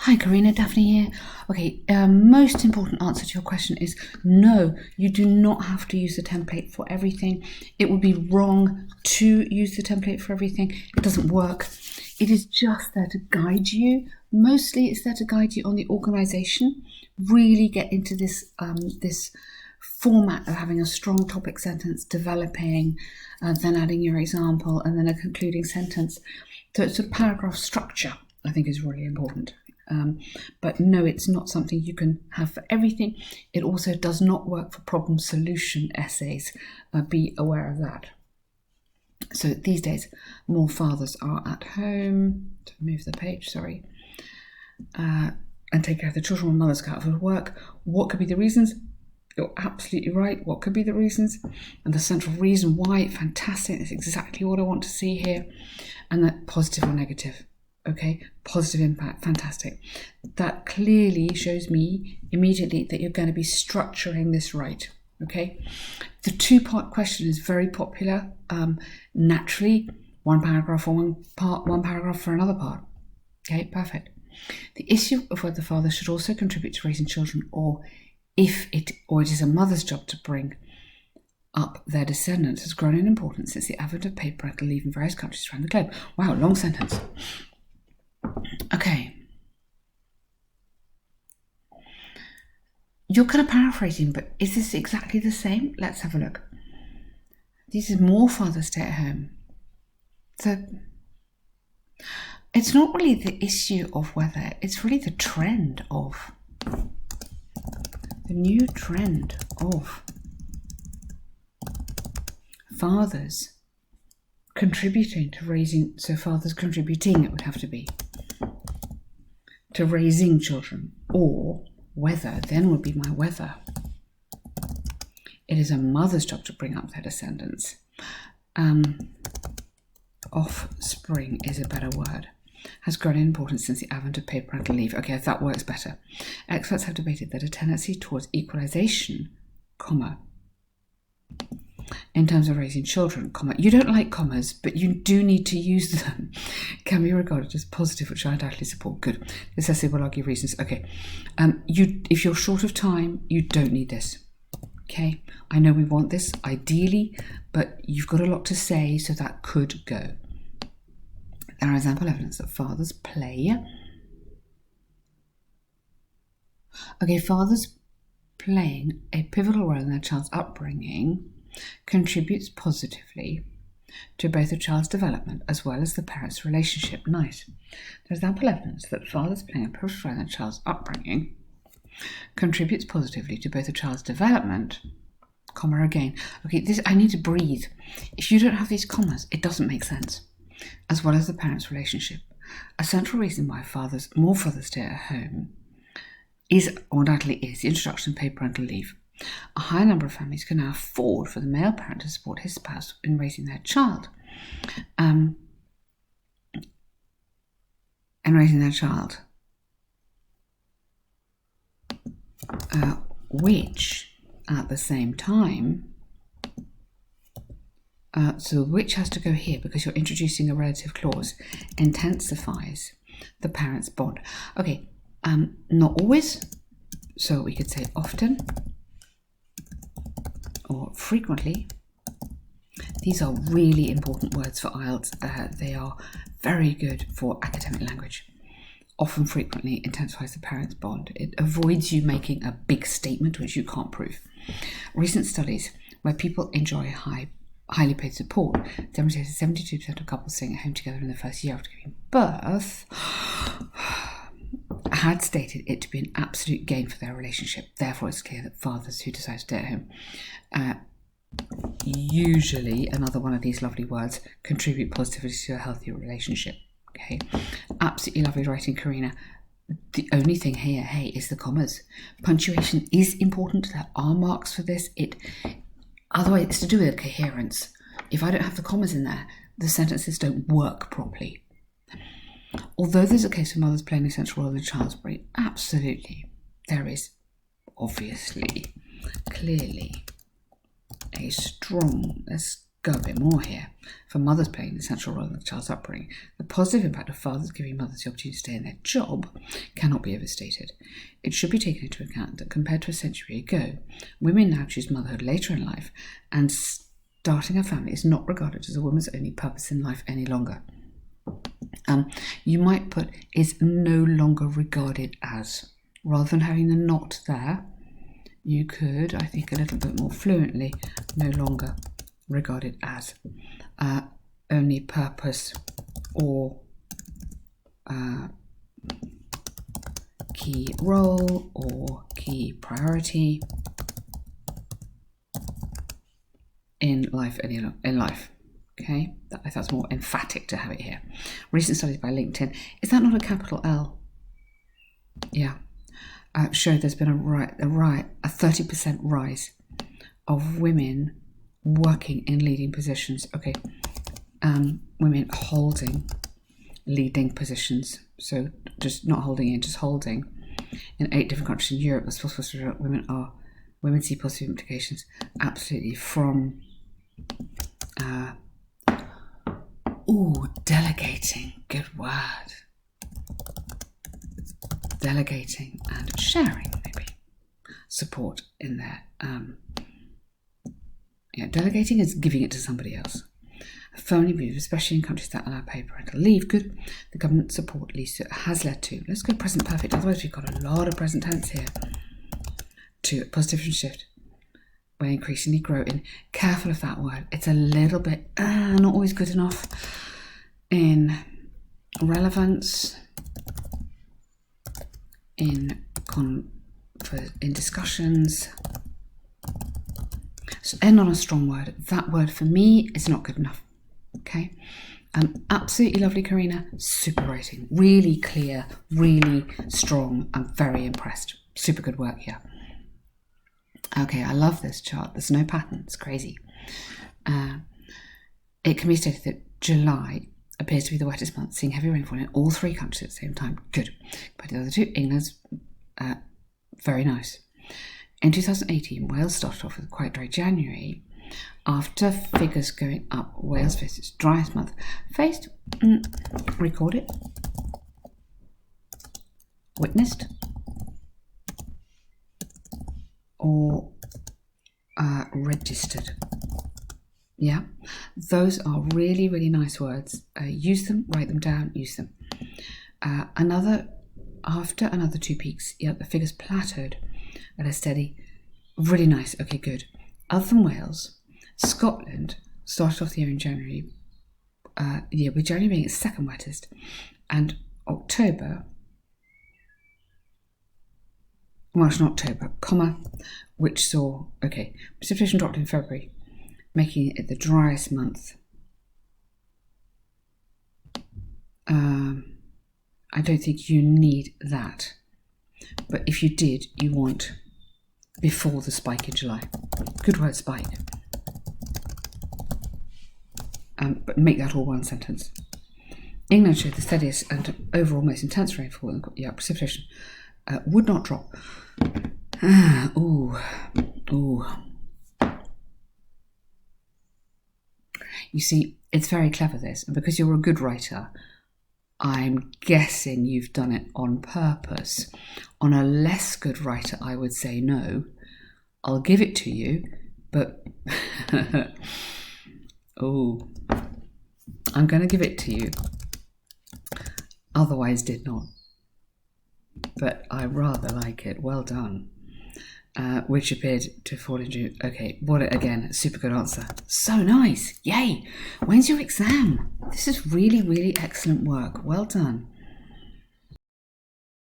Hi, Carina, Daphne here. Okay, most important answer to your question is no, you do not have to use the template for everything. It would be wrong to use the template for everything. It doesn't work. It is just there to guide you. Mostly it's there to guide you on the organisation. Really get into this, this format of having a strong topic sentence, developing, then adding your example, and then a concluding sentence. So it's a paragraph structure, I think, is really important. But no, it's not something you can have for everything. It also does not work for problem solution essays. Be aware of that. So these days, more fathers are at home. To move the page, sorry. And take care of the children when mothers go out for work. What could be the reasons? You're absolutely right. What could be the reasons? And the central reason why, fantastic. That's exactly what I want to see here. And that positive or negative. Okay, positive impact, fantastic. That clearly shows me immediately that you're going to be structuring this right. Okay, the two-part question is very popular. Naturally, one paragraph for one part, one paragraph for another part. Okay, perfect. The issue of whether fathers should also contribute to raising children, or it is a mother's job to bring up their descendants, has grown in importance since the advent of paid parental leave in various countries around the globe. Wow, long sentence. Okay. You're kind of paraphrasing, but is this exactly the same? Let's have a look. This is more fathers stay at home. So it's not really the issue of whether, it's really the trend of, the new trend of fathers contributing to raising, so fathers contributing, it would have to be, to raising children, or whether, then would be my whether. It is a mother's job to bring up their descendants. Offspring is a better word. Has grown in importance since the advent of paid parental leave. Okay, that works better. Experts have debated that a tendency towards equalisation, comma, in terms of raising children, comma, you don't like commas, but you do need to use them, can be regarded as positive, which I undoubtedly support. Good. This essay will argue reasons. Okay. If you're short of time, you don't need this. Okay. I know we want this, ideally, but you've got a lot to say, so that could go. There are example evidence that fathers play. Okay, fathers playing a pivotal role in their child's upbringing contributes positively to both the child's development as well as the parent's relationship. Nice. There's ample evidence that fathers playing a pivotal role in their child's upbringing contributes positively to both the child's development, comma again. Okay, this, I need to breathe. If you don't have these commas, it doesn't make sense. As well as the parent's relationship. A central reason why more fathers stay at home is, or undoubtedly is, the introduction of paid parental leave. A high number of families can now afford for the male parent to support his spouse in raising their child. Which at the same time, so which has to go here because you're introducing a relative clause, intensifies the parent's bond. Okay, not always, so we could say often or frequently. These are really important words for IELTS. They are very good for academic language. Often, frequently intensifies the parent's bond. It avoids you making a big statement which you can't prove. Recent studies where people enjoy highly paid support demonstrated 72% of couples staying at home together in the first year after giving birth had stated it to be an absolute gain for their relationship. Therefore, it's clear that fathers who decide to stay at home usually, another one of these lovely words, contribute positively to a healthier relationship. Okay, absolutely lovely writing, Carina. The only thing here, hey, is the commas. Punctuation is important. There are marks for this. Otherwise, it's to do with coherence. If I don't have the commas in there, the sentences don't work properly. Although there's a case of mothers playing a central role in the child's brain, absolutely, there is obviously, clearly, a strong, let's go a bit more here. For mothers playing an essential role in the child's upbringing, the positive impact of fathers giving mothers the opportunity to stay in their job cannot be overstated. It should be taken into account that compared to a century ago, women now choose motherhood later in life, and starting a family is not regarded as a woman's only purpose in life any longer. You might put is no longer regarded as. Rather than having the not there, you could, I think, a little bit more fluently, no longer regarded as only purpose or key role or key priority in life. Okay, I thought it's more emphatic to have it here. Recent studies by LinkedIn. Is that not a capital L? Yeah. Show there's been a 30% rise of women working in leading positions. Okay, women holding leading positions. So just not holding in, just holding. In 8 different countries in Europe, the possible women see positive implications absolutely from. Delegating. Good word. Delegating and sharing, maybe. Support in there. Delegating is giving it to somebody else. Firmly believe, especially in countries that allow paid parental leave, good. The government support has led to. Let's go present perfect. Otherwise, we've got a lot of present tense here. To a positive shift. We're increasingly growing. Careful of that word. It's a little bit not always good enough in relevance. In discussions. So end on a strong word. That word for me is not good enough. Okay. Absolutely lovely, Carina. Super rating. Really clear, really strong. I'm very impressed. Super good work here. Okay, I love this chart. There's no pattern. It's crazy. It can be stated that July appears to be the wettest month, seeing heavy rainfall in all 3 countries at the same time. Good. Compared to the other 2, England's very nice. In 2018, Wales started off with a quite dry January. After figures going up, Wales faced its driest month. Recorded, witnessed, or registered. Yeah, those are really, really nice words. Use them, write them down, use them. After another 2 peaks, yeah, the figures plateaued at a steady, really nice. Okay, good. Other than Wales, Scotland started off the year in January, with January being its 2nd wettest, and October, which saw, precipitation dropped in February, making it the driest month. I don't think you need that. But if you did, you want before the spike in July. Good word, spike. But make that all one sentence. England showed the steadiest and overall most intense rainfall and precipitation would not drop. You see, it's very clever, this, and because you're a good writer, I'm guessing you've done it on purpose. On a less good writer, I would say no. I'll give it to you, but I'm going to give it to you. Otherwise did not. But I rather like it. Well done. Which appeared to fall into... Okay, again, super good answer. So nice. Yay. When's your exam? This is really, really excellent work. Well done.